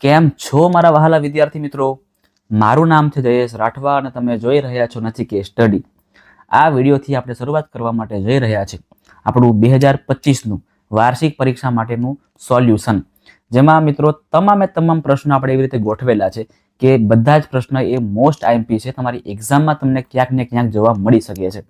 કેમ છો મારા વહાલા વિદ્યાર્થી મિત્રો? મારું નામ છે જયેશ રાઠવા અને તમે જોઈ રહ્યા છો નચિકેત સ્ટડી. આ વિડીયોથી આપણે શરૂઆત કરવા માટે જઈ રહ્યા છે આપણું 2025નું વાર્ષિક પરીક્ષા માટેનું સોલ્યુશન, જેમાં મિત્રો તમામ પ્રશ્નો આપણે એવી રીતે ગોઠવેલા છે કે બધા જ પ્રશ્ન એ મોસ્ટ આઈએમપી છે. તમારી એક્ઝામમાં તમને ક્યાંક ને ક્યાંક જોવા મળી શકે છે.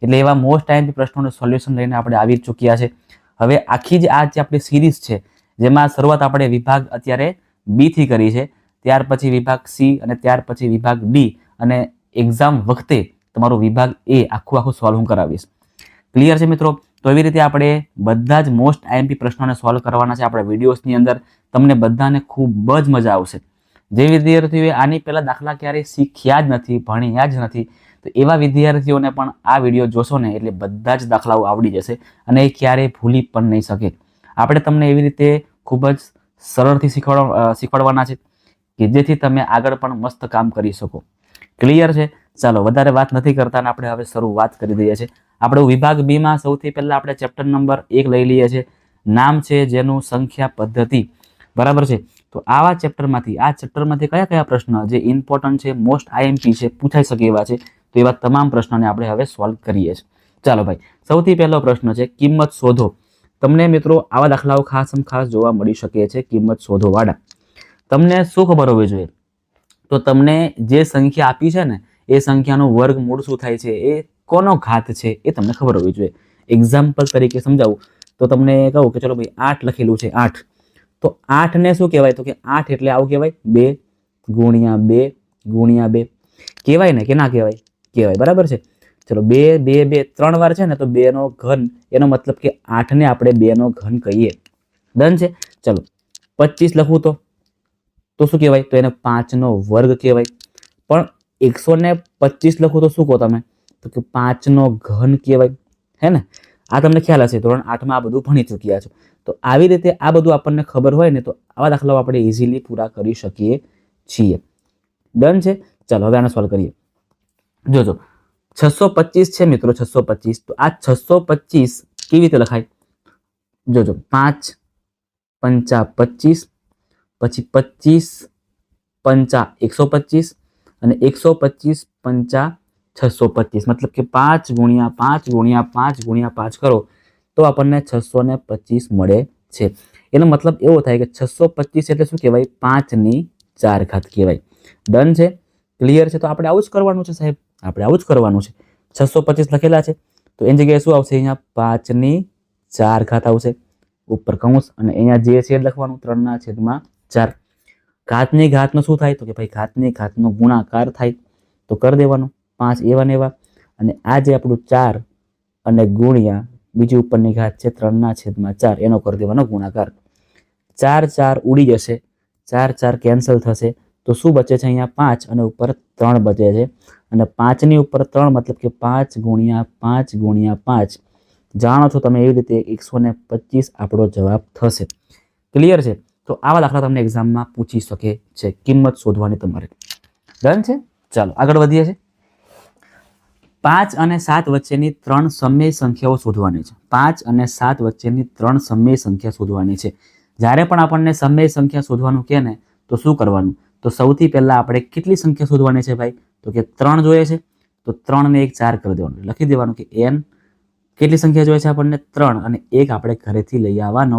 એટલે એવા મોસ્ટ આઈએમપી પ્રશ્નોનું સોલ્યુશન લઈને આપણે આવી ચૂક્યા છે. હવે આખી જે આપણી સિરીઝ છે, જેમાં શરૂઆત આપણે વિભાગ અત્યારે બી થી કરી છે, ત્યાર પછી વિભાગ સી અને ત્યાર પછી વિભાગ ડી, અને એક્ઝામ વખતે તમારું વિભાગ એ આખું સોલ્વ હું કરાવીશ. ક્લિયર છે મિત્રો? તો એવી રીતે આપણે બધા જ મોસ્ટ આઈએમપી પ્રશ્નોને સોલ્વ કરવાના છે આપણા વિડીયોઝની અંદર. તમને બધાને ખૂબ જ મજા આવશે. જે વિદ્યાર્થીઓએ આની પહેલા દાખલા ક્યારેય શીખ્યા જ નથી, ભણ્યા જ નથી, તો એવા વિદ્યાર્થીઓને પણ આ વિડીયો જોશો ને એટલે બધા જ દાખલાઓ આવડી જશે અને એ ક્યારેય ભૂલી પણ નહીં શકે. આપણે તમને એવી રીતે ખૂબ જ સરળથી શીખવાડવાના છે કે જેથી તમે આગળ પણ મસ્ત કામ કરી શકો. ક્લિયર છે? ચાલો વધારે વાત નથી કરતા ને આપણે હવે શરૂઆત કરી દઈએ છીએ. આપણે વિભાગ બી માં સૌથી પહેલા આપણે ચેપ્ટર નંબર 1 લઈ લઈએ છીએ. નામ છે જેનું સંખ્યા પદ્ધતિ. બરાબર છે? તો આ ચેપ્ટરમાંથી કયા પ્રશ્ન જે ઇમ્પોર્ટન્ટ છે, મોસ્ટ આઈએમપી છે, પૂછાઈ શકે એવા છે, તો એવા તમામ પ્રશ્નોને આપણે હવે સોલ્વ કરીએ છીએ. ચાલો ભાઈ, સૌથી પહેલો પ્રશ્ન છે કિંમત શોધો. તમને મિત્રો આવા દાખલાઓ ખાસ જોવા મળી શકે છે, કિંમત શોધો વાળા. તમને શું ખબર હોવી જોઈએ? તો તમને જે સંખ્યા આપી છે ને એ સંખ્યાનો વર્ગમૂળ શું થાય છે, એ કોનો ઘાત છે, એ તમને ખબર હોવી જોઈએ. એક્ઝામ્પલ તરીકે સમજાવું તો તમને કહું કે ચલો ભાઈ 8 લખેલું છે, 8. તો 8 ને શું કહેવાય? તો કે 8 એટલે આવું કહેવાય 2 ગુણ્યા 2 ગુણ્યા 2 કહેવાય ને કે ના કહેવાય? કહેવાય. બરાબર છે? ચલો 2 2 2 3 વાર છે ને, તો 2 નો ઘન, એનો મતલબ કે 8 ને આપણે 2 નો ઘન કહીએ. ડન છે? ચલો 25 લખું તો શું કહેવાય? તો એને 5 નો વર્ગ કહેવાય. પણ 125 લખું તો શું કહો તમે? તો કે 5 નો ઘન કહેવાય. હે ને? આ તમને ખ્યાલ હશે, ધોરણ 8 માં આ બધું ભણી ચૂક્યા છો. તો આવી રીતે આ બધું આપણને ખબર હોય ને, તો આવા દાખલાઓ આપણે ઇઝીલી પૂરા કરી શકીએ છીએ. ડન છે? ચાલો હવે આને સોલ્વ કરીએ. જોજો 625 છે મિત્રો, 625. તો આ 625 કેવી રીતે લખાય? જોજો 5 પંચા 25, પછી 25 પંચા 125 અને 125 પંચા 625, મતલબ કે 5 ગુણ્યા 5 ગુણ્યા 5 ગુણ્યા 5 કરો તો આપણને 625 મળે છે. એનો મતલબ એવો થાય કે 625 એટલે શું કહેવાય? 5 ની 4 ઘાત કહેવાય. ડન છે? ક્લિયર છે? તો આપણે આવું જ કરવાનું છે સાહેબ, આપણે આવું જ કરવાનું છે. 625 લખેલા છે તો એની જગ્યાએ શું આવશે? અહીંયા 5 ની 4 ઘાત આવશે, ઉપર કૌંસ, અને અહીંયા જે છે લખવાનું 3/4. ઘાતની ઘાતનો શું થાય? તો કે ભાઈ ઘાતની ઘાતનો ગુણાકાર થાય, તો કરી દેવાનો 5 એવા ને એવા. અને આ જે આપણું 4 અને ગુણ્યા બીજી ઉપરની ઘાત છે 3/4, એનો કરી દેવાનો ગુણાકાર. 4 4 ઉડી જશે, 4 4 કેન્સલ થશે, તો શું બચે છે? અહીંયા 5 અને ઉપર 3 બચે છે. અને 5 ની ઉપર 3 મતલબ કે 5 ગુણ્યા 5 ગુણ્યા 5, જાણો છો તમે એવી રીતે 125 આપણો જવાબ થશે. ક્લિયર છે? તો આવા દાખલા તમને એક્ઝામમાં પૂછી શકે છે, કિંમત શોધવાની તમારે. ડન છે? ચાલો આગળ વધીએ છીએ. 5 અને 7 વચ્ચેની 3 સમય સંખ્યાઓ શોધવાની છે. 5 અને 7 વચ્ચેની 3 સમય સંખ્યા શોધવાની છે. જ્યારે પણ આપણને સમય સંખ્યા શોધવાનું કહે ને, તો શું કરવાનું? તો સૌથી પહેલા આપણે કેટલી સંખ્યા શોધવાની છે ભાઈ? તો કે 3 જોઈએ છે, તો 3 ને 1 4 કરી દેવાનું. લખી દેવાનું કે n કેટલી સંખ્યા જોઈએ છે આપણને? 3, અને 1 આપણે ઘરેથી લઈ આવવાનો.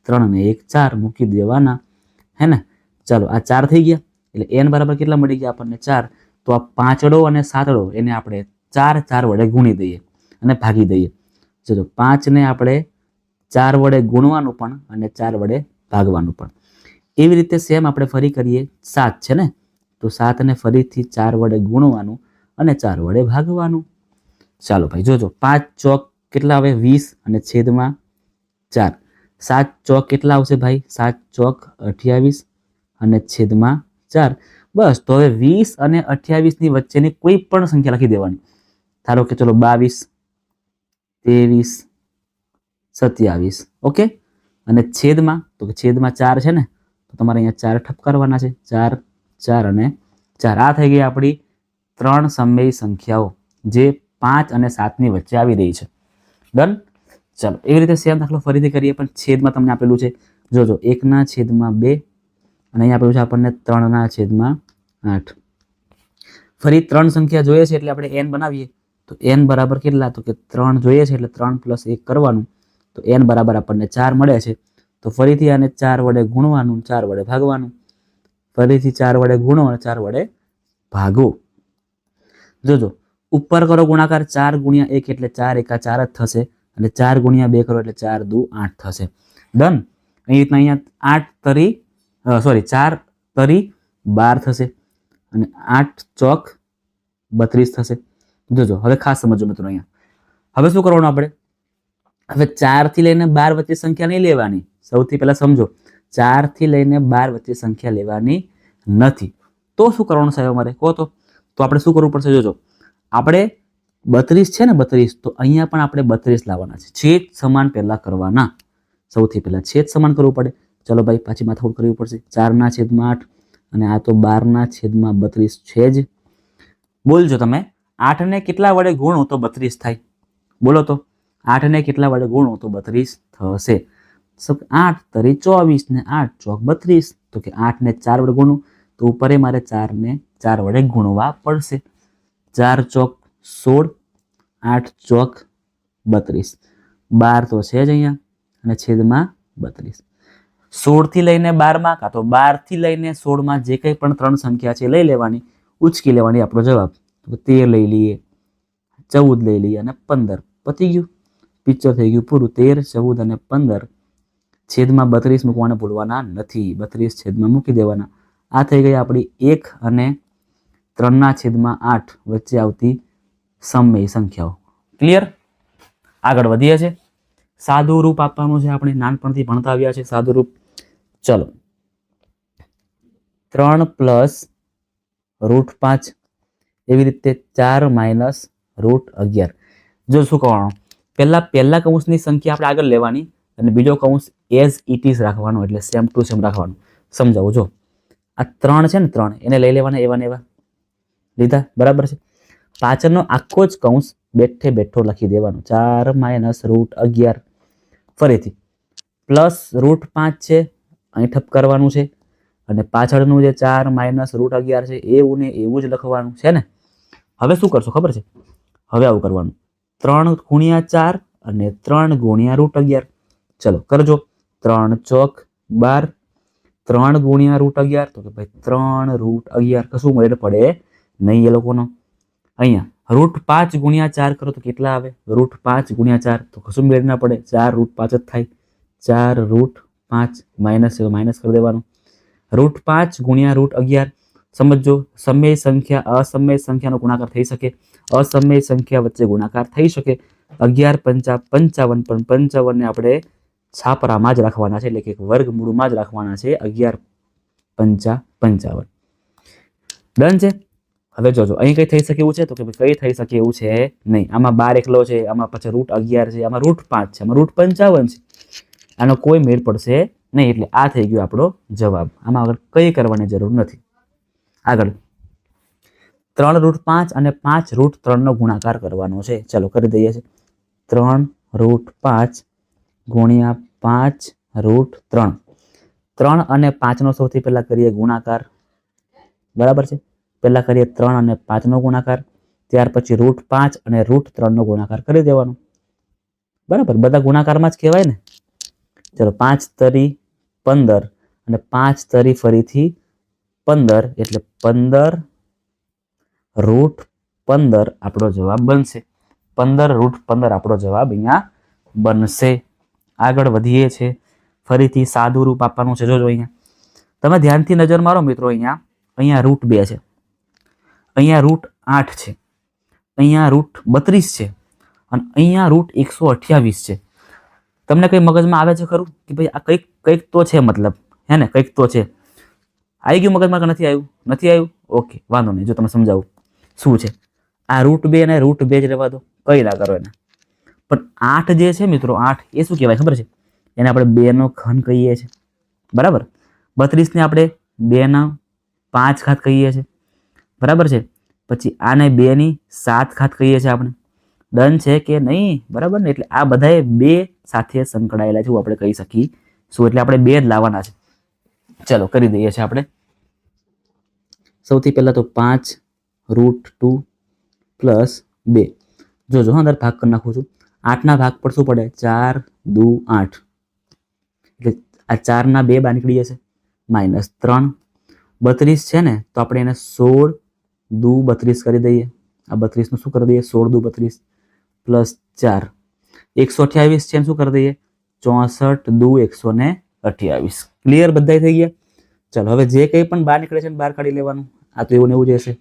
3 ને 1 4 મૂકી દેવાના. હે ને? ચાલો આ 4 થઈ ગયા, એટલે n બરાબર કેટલા મળી ગયા આપણને? 4. તો આ 5ડો અને 7ડો એને આપણે 4 4 વડે ગુણી દઈએ અને ભાગી દઈએ. ચલો 5 ને આપણે 4 વડે ગુણવાનું પણ અને 4 વડે ભાગવાનું પણ. એવી રીતે સેમ આપણે ફરી કરીએ. 7 છે ને, તો 7 ને ફરીથી 4 વડે ગુણવાનું અને 4 વડે ભાગવાનું. ચાલો ભાઈ જોજો, 5 ચોક કેટલા આવે? 20 અને છેદમાં 4. 7 ચોક કેટલા આવશે ભાઈ? 7 ચોક 28 અને છેદમાં 4. બસ, તો હવે 20 અને 28 ની વચ્ચેની કોઈ પણ સંખ્યા લખી દેવાની. ધારો કે ચલો 22, 23, 27. ઓકે? અને છેદમાં, તો કે છેદમાં 4 છે ને, તો તમારે અહીંયા 4 ઠપકારવાના છે. 4 4 અને 4. આ થઈ ગઈ આપણી 3 સમય સંખ્યાઓ જે 5 અને 7 ની વચ્ચે આવી રહી છે. ડન? ચાલો એવી રીતે સેમ દાખલો ફરીથી કરીએ, પણ છેદમાં તમને આપેલું છે. જોજો 1/2 અને અહીંયા આપ્યું છે આપણને 3/8. ફરી 3 સંખ્યા જોઈએ છે એટલે આપણે n બનાવીએ તો n બરાબર કેટલા? તો કે 3 જોઈએ છે એટલે 3 + 1 કરવાનું, તો n બરાબર આપણને 4 મળે છે. તો ફરીથી આને 4 વડે ગુણવાનું, 4 વડે ભાગવાનું, ફરીથી 4 વડે ગુણો અને 4 વડે ભાગો. જોજો ઉપર કરો ગુણાકાર 4 × 1 એટલે 4 × 4 જ થશે અને 4 × 2 કરો એટલે 4 × 2 = 8 થશે. ડન. અહીંયા 8 તરી 4 તરી 12 થશે અને 8 ચોક 32 થશે. જોજો હવે ખાસ સમજો મિત્રો. અહીંયા હવે શું કરવાનું આપણે? હવે 4 થી લઈને 12 વચ્ચે સંખ્યા નહીં લેવાની. સૌથી પહેલા સમજો, 4 થી લઈને 12 વચ્ચે સંખ્યા લેવાની નથી. તો શું કરવાનું સાહેબ અમારે કહો તો આપણે શું કરવું પડશે? જોજો આપણે 32 છે ને 32, તો અહીંયા પણ આપણે 32 લાવવાના છે. છેદ સમાન પહેલા કરવાના. સૌથી પહેલા છેદ સમાન કરવું પડે. ચલો ભાઈ પાછી માથાકૂટ કરવી પડશે. 4/8 અને આ તો 12/32 છે જ. બોલજો તમે 8 ને કેટલા વડે ગુણો તો 32 થાય? બોલો તો 8 ને કેટલા વડે ગુણો તો 32 થશે? 8 તરી 24 ને 8 ચોક 32. તો કે 8 ને 4 વડે ગુણું તો ઉપર મારે 4 ને 4 વડે ગુણવા પડશે. 4 ચોક 16, 8 ચોક 32, 12 તો છે જ અહીંયા અને છેદમાં 32. 16 થી લઈને 12 માં કાં તો 12 થી લઈને 16 માં જે કંઈ પણ 3 સંખ્યા છે લઈ લેવાની, ઉચકી લેવાની. આપણો જવાબ 13 લઈ લઈએ, 14 લઈ લઈએ અને 15. પતી ગયું, પિક્ચર થઈ ગયું પૂરું. 13, 14 અને 15 છેદમાં 32 મૂકવાના ભૂલવાના નથી. 32 છેદમાં મૂકી દેવાના. આ થઈ ગઈ આપણી 1 અને 3/8 વચ્ચે આવતી સમય સંખ્યાઓ. ક્લિયર? આગળ વધીએ છે. સાદું રૂપ આપવાનું છે. આપણે નાનપણથી ભણતા આવ્યા છે સાદું રૂપ. ચલો 3 + √5 એવી રીતે 4 - √11. જો શું કરવાનું? પહેલા કૌંસની સંખ્યા આપણે આગળ લેવાની અને બીજો કૌંસ એઝ ઇટ ઇઝ રાખવાનો, એટલે સેમ ટુ સેમ રાખવાનું. સમજાવું. જો આ 3 છે ને 3 એને લઈ લેવાના, એવા ને એવા લીધા, બરાબર છે. પાછળનો આખો જ કૌંસ બેઠે બેઠો લખી દેવાનો. 4 - √11. ફરીથી +√5 છે, અહીં ઠપ કરવાનું છે અને પાછળનું જે 4 - √11 છે એવું ને એવું જ લખવાનું છે ને. હવે શું કરશો ખબર છે? હવે આવું કરવાનું, 3 × 4 અને 3 × √11. ચલો કરજો. 3 ચોક 12, 3 × √11 તો કે ભાઈ 3 √11 કશું મેળ પડે નહીં એ લોકોનો. અહીંયા √5 × 4 કરો તો કેટલા આવે? √5 × 4 તો કશું મેળ ના પડે. 4 √5 જ થાય. 4 √5 માઇનસ કરી દેવાનું. √5 × √11. સમજો, સમય સંખ્યા અસમય સંખ્યાનો ગુણાકાર થઈ શકે, અસમય સંખ્યા વચ્ચે ગુણાકાર થઈ શકે. 11 × 5 = 55, પણ 55 ને આપણે છાપરામાં જ રાખવાના છે, એટલે કે વર્ગમૂળમાં જ રાખવાના છે. 11 × 5 = 55. ડન છે. હવે જોજો અહીં કઈ થઈ શકે એવું છે? તો કે કઈ થઈ શકે એવું છે નહીં. આમાં 12 એકલો છે, આમાં પછી √11 છે, આમાં √5 છે, આમાં √55 છે. આનો કોઈ મેળ પડશે નહીં. એટલે આ થઈ ગયો આપણો જવાબ. આમાં આગળ કઈ કરવાની જરૂર નથી. આગળ 3 √5 અને 5 √3 નો ગુણાકાર કરવાનો છે. ચાલો કરી દઈએ છીએ. 3 √5 × 5 √3. 3 અને 5 નો સૌથી પહેલા કરીએ ગુણાકાર, બરાબર છે. પહેલા કરીએ 3 અને 5 નો ગુણાકાર, ત્યાર પછી √5 અને √3 નો ગુણાકાર કરી દેવાનો. બરાબર, બધા ગુણાકારમાં જ કહેવાય ને. ચલો 5 તરી 15 અને 5 તરી ફરીથી 15 એટલે 15 √15 આપણો જવાબ બનશે. 15 √15 આપણો જવાબ અહીંયા બનશે. આગળ વધીએ છે. ફરીથી સાદું રૂપ આપવાનું છે. જોજો અહીંયા તમે ધ્યાનથી નજર મારો મિત્રો. અહીંયા √2 છે, અહીંયા √8 છે, અહીંયા √32 છે અને અહીંયા √128 છે. તમને કઈ મગજમાં આવે છે ખરું કે ભાઈ આ કંઈક તો છે, મતલબ હે ને, કંઈક તો છે. આવી ગયું મગજમાં કે નથી આવ્યું? નથી આવ્યું? ઓકે, વાંધો નહીં. જો તમે સમજાવું શું છે. આ √2 અને √2 જ રહેવા દો, કઈ ના કરો એને. પણ 8 જે છે મિત્રો, 8 એ શું કહેવાય ખબર છે? એને આપણે 2 નો ઘન કહીએ છીએ, બરાબર. 32 ને આપણે 2 ના 5 ઘાત કહીએ છીએ, બરાબર છે. પછી આને 2 ની 7 ઘાત કહીએ છીએ આપણે. ડન છે કે નહીં? બરાબર ને. એટલે આ બધાએ 2 સાથે સંકળાયેલા છે એવું આપણે કહી શકીશું. એટલે આપણે 2 જ લાવવાના છે. ચલો કરી દઈએ છીએ આપણે. સૌથી પહેલા તો 5√2 પ્લસ 2. જોજો અંદર ભાગ કરી નાખું છું. 8 ના ભાગ પર શું પડે? 4 દુ 8, એટલે આ 4 ના 2 બહાર નીકળી જશે, -3. 32 છે ને, તો આપણે એને 16 દુ 32 કરી દઈએ. આ 32 નું શું કરી દઈએ? 16 દુ 32 પ્લસ 4. 128 છે, શું કરી દઈએ? 64 દુ 128. ક્લિયર? બધા થઈ ગયા. ચલો હવે જે કંઈ પણ બહાર નીકળે છે બહાર કાઢી લેવાનું. આ તો એવું ને એવું જ હશે.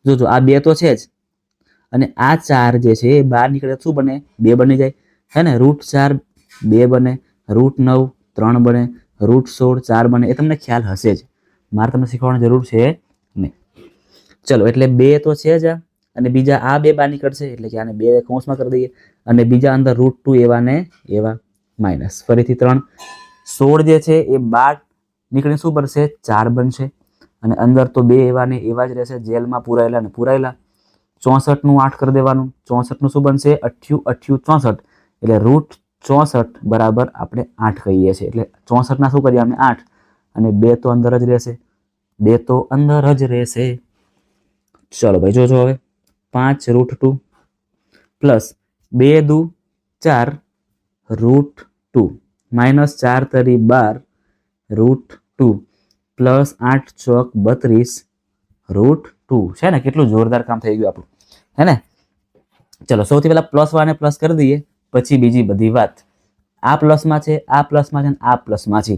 જોજો આ 2 તો છે જ, અને આ 4 જે છે એ બહાર નીકળે શું બને? 2 બની જાય, હે ને? √4 2 બને, √9 3 બને, √16 4 બને. એ તમને ખ્યાલ હશે જ, મારે તમને શીખવવાની જરૂર છે નહીં. ચલો એટલે 2 તો છે જ, અને બીજા આ 2 બહાર નીકળશે, એટલે કે આને 2 કૌંસમાં કરી દઈએ, અને બીજા અંદર √2 એવા ને એવા માઇનસ. ફરીથી 3. 16 જે છે એ બહાર નીકળીને શું બનશે? 4 બનશે, અને અંદર તો 2 એવા ને એવા જ રહેશે, જેલમાં પૂરાયેલા ને પૂરાયેલા. 64 નું 8 કરી દેવાનું. 64 નું શું બનશે? 8 8 64, એટલે √64 બરાબર આપણે 8 કહીએ છીએ. એટલે 64 ના શું કરીએ અમે? 8, અને 2 તો અંદર જ રહેશે, 2 તો અંદર જ રહેશે. ચલો ભાઈ જોજો હવે, 5√2 પ્લસ 2 દુ 4 √2 માઇનસ 4 તરી 12 √2 પ્લસ 8 ચોક 32 √2. છે ને? કેટલું જોરદાર કામ થઈ ગયું આપણું, હે ને? ચલો સૌથી પહેલા પ્લસ વાળાને પ્લસ કરી દઈએ, પછી બીજી બધી વાત. આ પ્લસમાં છે, આ પ્લસમાં છે, અને આ પ્લસમાં છે.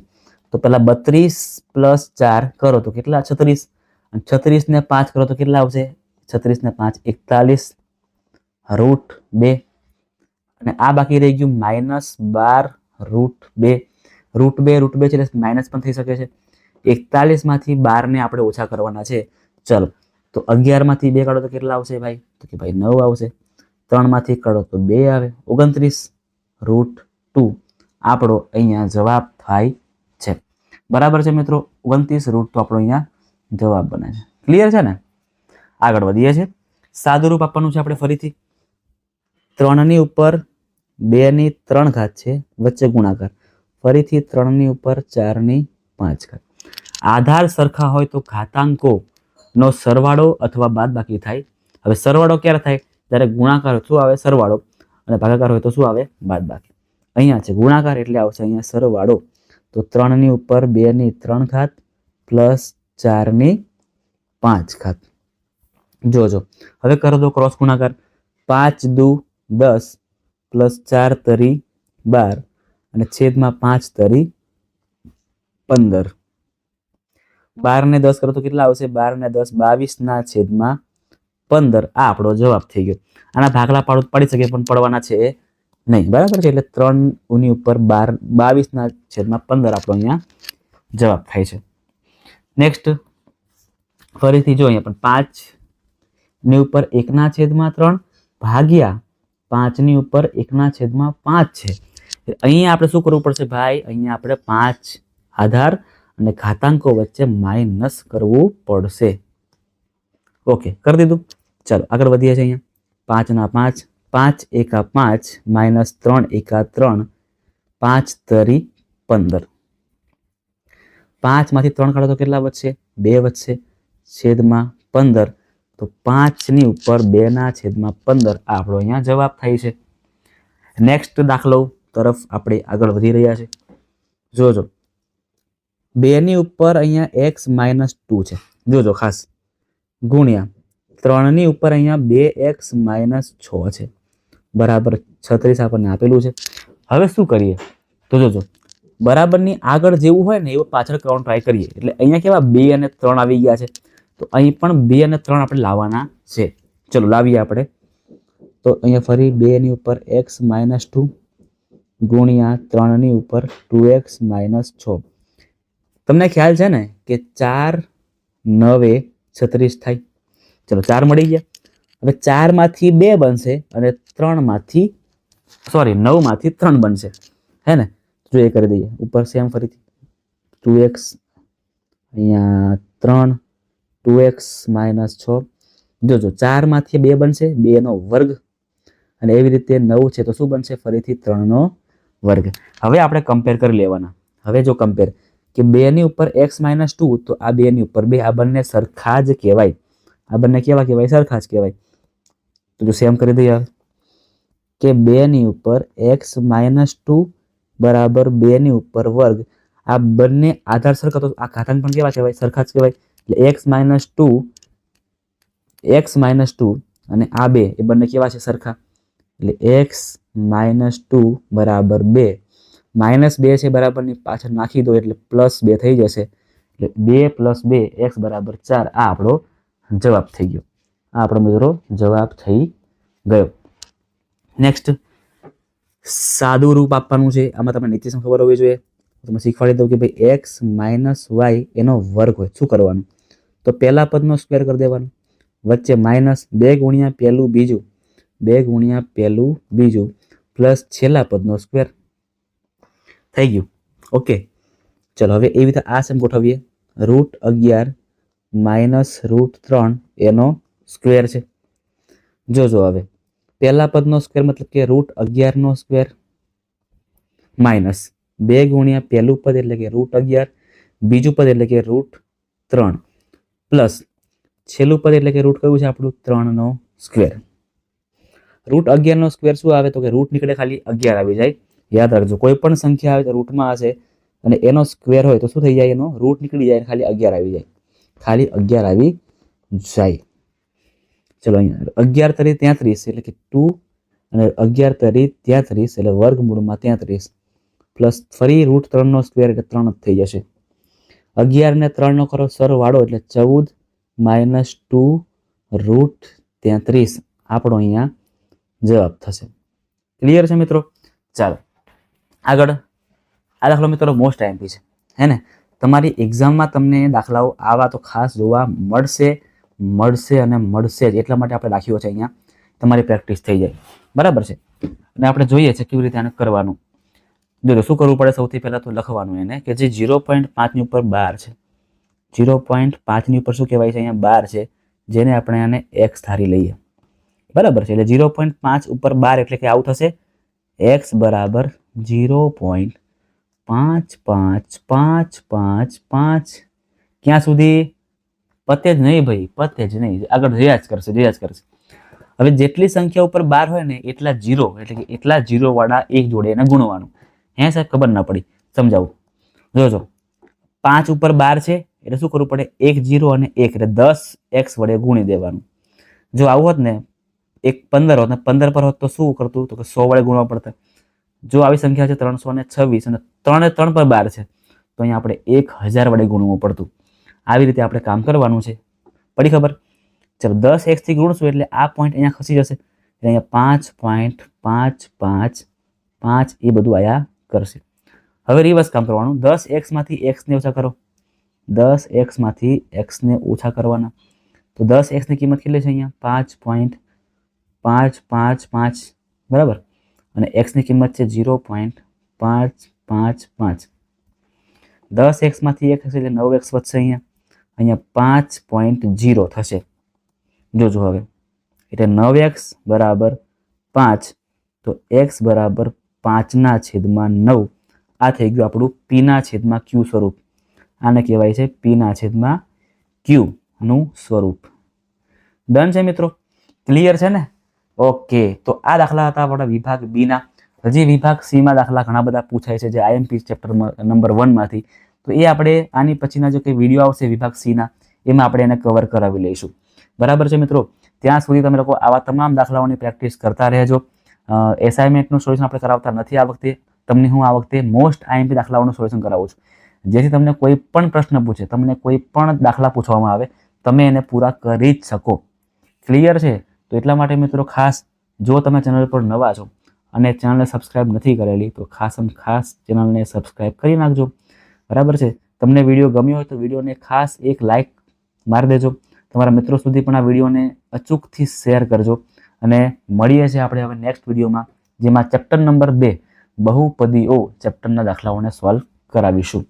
તો પહેલા 32 પ્લસ 4 કરો તો કેટલા? 36. અને 36 ને 5 કરો તો કેટલા આવશે? 36 ને 5 41 √2. અને આ બાકી રહી ગયું -12 √2. √2 છે એટલે માઇનસ પણ થઈ શકે છે. 41 માંથી 12 ને આપણે ઓછા કરવાના છે. ચલો તો 11 માંથી 2 કાઢો તો કેટલા આવશે ભાઈ? તો કે ભાઈ 9 આવશે. 3 માંથી કાઢો તો 2 આવે, 29 √2 આપણો અહીંયા જવાબ થાય છે. બરાબર છે મિત્રો? 29 √2 આપણો અહીંયા જવાબ બને છે. ક્લિયર છે ને? આગળ વધીએ છીએ. સાદું રૂપ આપવાનું છે આપણે ફરીથી. 3 ની ઉપર 2 ની 3 ઘાત છે, વચ્ચે ગુણાકાર. ફરીથી 3 ની ઉપર 4 ની 5 ઘાત. આધાર સરખા હોય તો ઘાતાંકો નો સરવાળો અથવા બાદબાકી થાય. હવે સરવાળો ક્યારે થાય? જ્યારે ગુણાકાર શું આવે? સરવાળો. અને ભાગાકાર હોય તો શું આવે? બાદબાકી. અહીંયા છે ગુણાકાર, એટલે આવશે અહીંયા સરવાળો. તો 3 ની ઉપર 2 ની 3 ઘાત પ્લસ 4 ની 5 ઘાત. જોજો હવે કરો તો ક્રોસ ગુણાકાર. 5 દુ 10 પ્લસ 4 તરી 12, અને છેદમાં 5 તરી 15. 12 ને 10 કરો તો કેટલા આવશે? 12 ને 10 22 ના છેદમાં 15. આ આપણો જવાબ થઈ ગયો. આના ભાગલા પડી શકે પણ પડવાના છે નહીં. બરાબર છે? એટલે 3 ની ઉપર 22 ના છેદમાં 15 આપણો અહીંયા જવાબ થાય છે. નેક્સ્ટ ફરીથી જો અહીંયા પણ 5 ની ઉપર 1 ના છેદમાં 3 ભાગ્યા 5 ની ઉપર 1 ના છેદમાં 5 છે. અહીંયા આપણે શું કરવું પડશે ભાઈ? અહીંયા આપણે 5 આધાર અને ઘાતાંકો વચ્ચે માઇનસ કરવું પડશે. ઓકે, કરી દીધું. ચાલો આગળ વધીએ છીએ. અહીંયા 5 ના 5, 5 એકા 5 માઇનસ 3 એકા 3, 5 તરી 15. 5 માંથી 3 કાઢો તો કેટલા વધશે? 2 વધશે, છેદમાં 15. તો 5 ની ઉપર 2 ના છેદમાં 15 આ આપણો અહીંયા જવાબ થાય છે. નેક્સ્ટ દાખલો તરફ આપણે આગળ વધી રહ્યા છે. જોજો 2 ની ઉપર અહીંયા x - 2 છે. જોજો ખાસ, ગુણ્યા 3 ની ઉપર અહીંયા 2x - 6 છે, બરાબર 36 આપણને આપેલું છે. હવે શું કરીએ? તો જોજો બરાબરની આગળ જેવું હોય ને એવું પાછળ કરવાનું ટ્રાય કરીએ. એટલે અહીંયા કેવા 2 અને 3 આવી ગયા છે, તો અહીં પણ 2 અને 3 આપણે લાવવાના છે. ચલો લાવીએ આપણે. તો અહીંયા ફરી 2 ની ઉપર x - 2 ગુણ્યા 3 ની ઉપર 2x - 6. તમને ખ્યાલ છે ને કે 4 9 36 થાય. ચલો 4 મળી ગયા. હવે 4 માંથી 2 બનશે, અને 9 માંથી 3 બનશે, હે ને? જો એ કરી દઈએ. ઉપર સેમ ફરીથી 2x અહીંયા 3 2x - 6. જોજો 4 માંથી 2 બનશે, 2 નો વર્ગ, અને એવી રીતે 9 છે તો શું બનશે? ફરીથી 3 નો વર્ગ. હવે આપણે કમ્પેર કરી લેવાના. હવે જો કમ્પેર કે 2 ની ઉપર x-2 તો આ 2 ની ઉપર 2 આ બંને સરખા જ કહેવાય. આ બંને કેવા કહેવાય? સરખા જ કહેવાય. તો જો સેમ કરી દઈએ કે 2 ની ઉપર x-2 બરાબર 2 ની ઉપર વર્ગ. આ બંને આધાર સરખા તો આ ઘાતાંક પણ કેવા કહેવાય? સરખા જ કહેવાય. એટલે x-2 અને આ 2 એ બંને કેવા છે? સરખા. એટલે x-2 બરાબર 2. -2 છે બરાબરની પાછળ નાખી દો એટલે +2 થઈ જશે. એટલે 2 + 2 x બરાબર 4. આ આપણો જવાબ થઈ ગયો. આ આપણો મિત્રો જવાબ થઈ ગયો. નેક્સ્ટ સાદું રૂપ આપવાનું છે. આમાં તમને નીચે ખબર હોવી જોઈએ. તમે શીખવાડી દઉં કે ભાઈ x - y એનો વર્ગ હોય શું કરવાનું? તો પહેલા પદનો સ્ક્વેર કરી દેવાનો, વચ્ચે -2 ગુણ્યા પહેલું બીજું, 2 ગુણ્યા પહેલું બીજું પ્લસ છેલ્લા પદનો સ્ક્વેર. થઈ ગયું. ઓકે, ચલો હવે એવી રીતે આ સેમ ગોઠવીએ. √11 - √3 એનો સ્ક્વેર છે. જોજો હવે પહેલા પદનો સ્ક્વેર મતલબ કે √11 નો સ્ક્વેર માઇનસ 2 ગુણ્યા પહેલું પદ એટલે કે √11, બીજું પદ એટલે કે √3 પ્લસ છેલ્લું પદ એટલે કે રૂટ કયું છે આપણું? 3 નો સ્ક્વેર. √11 નો સ્ક્વેર શું આવે? તો કે રૂટ નીકળે ખાલી 11 આવી જાય. યાદ રાખજો, કોઈ પણ સંખ્યા આવે તો રૂટમાં હશે અને એનો સ્ક્વેર હોય તો શું થઈ જાય? એનો રૂટ નીકળી જાય, ખાલી 11 આવી જાય. ખાલી 11 આવી જાય. ચલો અહીંયા 11 તરી 33 એટલે કે 2 અને 11 તરી 33 એટલે વર્ગમૂળમાં 33 પ્લસ ફરી √3 નો સ્ક્વેર એટલે 3 જ થઈ જશે. 11 ને 3 નો કરો સરવાળો એટલે 14 - 2 √33 આપણો અહીંયા જવાબ થશે. ક્લિયર છે મિત્રો? ચાલો આગળ. આ દાખલો મિત્રો મોસ્ટ આઈએમપી છે, હે ને? તમારી એક્ઝામમાં તમને દાખલાઓ આવા તો ખાસ જોવા મળશે અને મળશે જ. એટલા માટે આપણે રાખ્યો છે અહીંયા, તમારી પ્રેક્ટિસ થઈ જાય. બરાબર છે? અને આપણે જોઈએ છે કેવી રીતે આને કરવાનું. જો શું કરવું પડે? સૌથી પહેલાં તો લખવાનું એને કે જે 0.5 ની ઉપર 12 છે. 0.5 ની ઉપર શું કહેવાય છે? અહીંયા 12 છે, જેને આપણે આને x ધારી લઈએ. બરાબર છે? એટલે 0.5 ઉપર 12 એટલે કે આવું થશે x બરાબર 0.5555. ક્યાં સુધી? પતે જ નહીં ભાઈ, પતે જ નહીં. આગળ જયા જ કરશે. હવે જેટલી સંખ્યા ઉપર 12 હોય ને એટલા 0 એટલે કે એટલા 0 વાળા એક જોડે એને ગુણવાનું. હે સાહેબ, ખબર ના પડી, સમજાવું. જોજો 5 ઉપર 12 છે એટલે શું કરવું પડે? 1 0 અને 1 એટલે 10x વડે ગુણી દેવાનું. જો આવું હોત ને 15 હોત ને 15 પર હોત તો શું કરતું? તો કે 100 વડે ગુણવા પડતા. જો આવી સંખ્યા છે 326 અને 3 પર 12 છે તો અહીંયા આપણે 1000 વડે ગુણવું પડતું. આવી રીતે આપણે કામ કરવાનું છે. પડી ખબર? ચલો 10x થી ગુણશું એટલે આ પોઈન્ટ અહીંયા ખસી જશે. એટલે અહીંયા 5.555 એ બધું આયા કરશે. હવે રિવર્સ કામ કરવાનું. 10x માંથી x ને ઓછા કરો. 10x માંથી x ને ઓછા કરવાના. તો 10x ની કિંમત કેટલી છે? અહીંયા 5.555 બરાબર. અને x ની કિંમત છે 0.555. 10x માંથી 1 હશે એટલે 9x વધશે. અહીંયા 5.0 થશે. જોજો હવે એટલે 9x બરાબર 5 તો x બરાબર 5/9. આ થઈ ગયું આપણું p/q સ્વરૂપ. આને કહેવાય છે p/q નું સ્વરૂપ. ડન છે મિત્રો? ક્લિયર છે ને? ઓકે, તો આ દાખલા હતા આપણા વિભાગ બી ના. હજી વિભાગ સી માં દાખલા ઘણા બધા પૂછાય છે, જે આઈએમપી ચેપ્ટર નંબર 1 માંથી. તો એ આપણે આની પછીના જો કંઈ વિડીયો આવશે વિભાગ સી ના, એમાં આપણે એને કવર કરાવી લઈશું. બરાબર છે મિત્રો? ત્યાં સુધી તમે લોકો આવા તમામ દાખલાઓની પ્રેક્ટિસ કરતા રહેજો. એસાઇનમેન્ટનું સોલ્યુશન આપણે કરાવતા નથી આ વખતે. તમને હું આ વખતે મોસ્ટ આઈએમપી દાખલાઓનું સોલ્યુશન કરાવું છું, જેથી તમને કોઈ પણ પ્રશ્ન પૂછે, તમને કોઈ પણ દાખલા પૂછવામાં આવે, તમે એને પૂરા કરી જ શકો. ક્લિયર છે? તો એટલા માટે મિત્રો ખાસ, જો તમે ચેનલ પર નવા છો અને ચેનલને સબસ્ક્રાઇબ નથી કરેલી તો ખાસ ચેનલને સબસ્ક્રાઇબ કરી નાખજો. બરાબર છે? તમને વિડીયો ગમ્યો હોય તો વિડીયોને ખાસ એક લાઇક મારી દેજો. તમારા મિત્રો સુધી પણ આ વિડીયોને અચૂકથી શેર કરજો. અને મળીએ છીએ આપણે હવે નેક્સ્ટ વિડીયોમાં, જેમાં ચેપ્ટર નંબર 2 બહુપદીઓ ચેપ્ટરના દાખલાઓને સોલ્વ કરાવીશું.